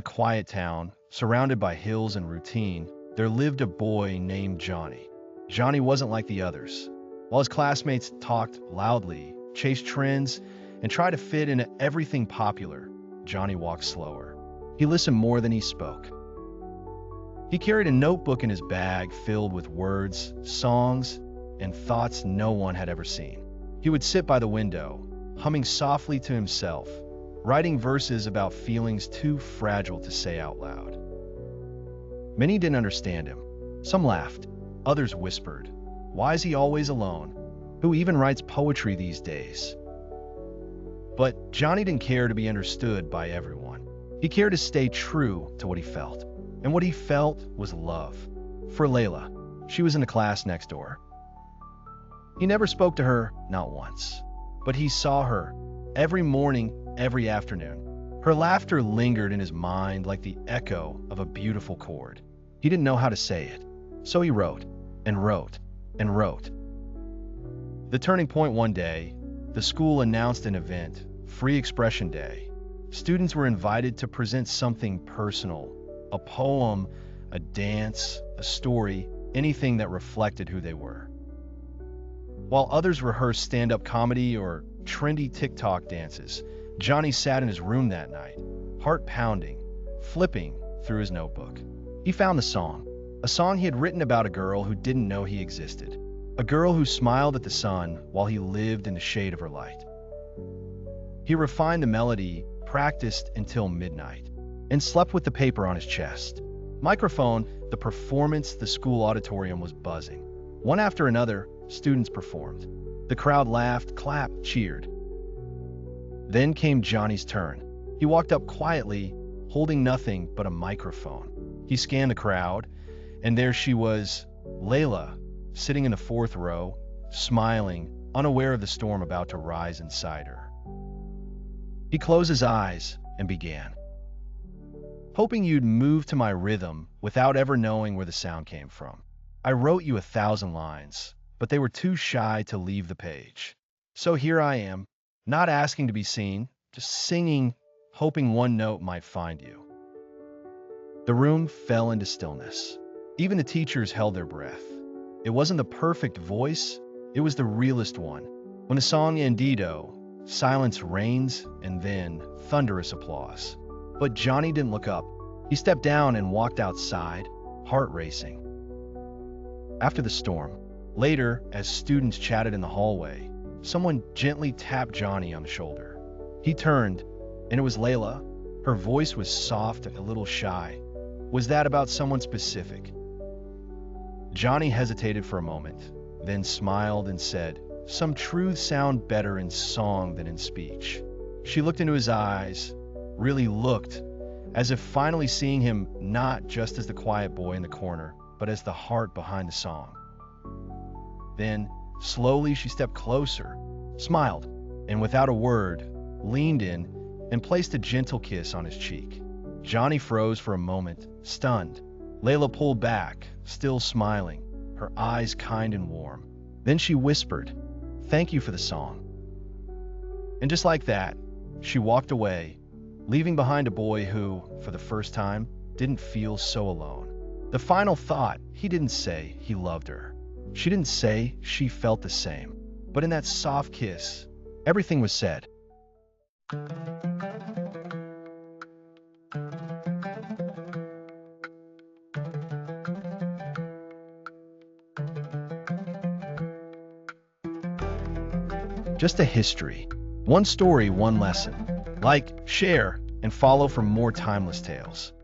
a quiet town, surrounded by hills and routine, there lived a boy named Johnny. Johnny wasn't like the others. While his classmates talked loudly, chased trends, and tried to fit into everything popular, Johnny walked slower. He listened more than he spoke. He carried a notebook in his bag filled with words, songs, and thoughts no one had ever seen. He would sit by the window, humming softly to himself, writing verses about feelings too fragile to say out loud. Many didn't understand him. Some laughed, others whispered, "Why is he always alone? Who even writes poetry these days?" But Johnny didn't care to be understood by everyone. He cared to stay true to what he felt. And what he felt was love. For Layla, she was in the class next door. He never spoke to her, not once. But he saw her, every morning, every afternoon. Her laughter lingered in his mind like the echo of a beautiful chord. He didn't know how to say it. So he wrote, and wrote, and wrote. The turning point one day, the school announced an event, Free Expression Day. Students were invited to present something personal, a poem, a dance, a story, anything that reflected who they were. While others rehearsed stand-up comedy or trendy TikTok dances, Johnny sat in his room that night, heart pounding, flipping through his notebook. He found the song, a song he had written about a girl who didn't know he existed, a girl who smiled at the sun while he lived in the shade of her light. He refined the melody, practiced until midnight, and slept with the paper on his chest. Microphone, the performance, the school auditorium was buzzing. One after another, students performed. The crowd laughed, clapped, cheered. Then came Johnny's turn. He walked up quietly, holding nothing but a microphone. He scanned the crowd, and there she was, Layla, sitting in the fourth row, smiling, unaware of the storm about to rise inside her. He closed his eyes and began. Hoping you'd move to my rhythm without ever knowing where the sound came from. I wrote you 1,000 lines, but they were too shy to leave the page. So here I am, not asking to be seen, just singing, hoping one note might find you. The room fell into stillness. Even the teachers held their breath. It wasn't the perfect voice, it was the realest one. When the song ended, silence reigns, and then thunderous applause. But Johnny didn't look up. He stepped down and walked outside, heart racing. After the storm, later, as students chatted in the hallway, someone gently tapped Johnny on the shoulder. He turned, and it was Layla. Her voice was soft and a little shy. Was that about someone specific? Johnny hesitated for a moment, then smiled and said, "Some truths sound better in song than in speech." She looked into his eyes, really looked, as if finally seeing him not just as the quiet boy in the corner, but as the heart behind the song. Then, slowly she stepped closer, smiled, and without a word, leaned in and placed a gentle kiss on his cheek. Johnny froze for a moment, stunned. Layla pulled back, still smiling, her eyes kind and warm. Then she whispered, "Thank you for the song." And just like that, she walked away, leaving behind a boy who, for the first time, didn't feel so alone. The final thought, he didn't say he loved her. She didn't say she felt the same. But in that soft kiss, everything was said. Just a history. One story, one lesson. Like, share, and follow for more timeless tales.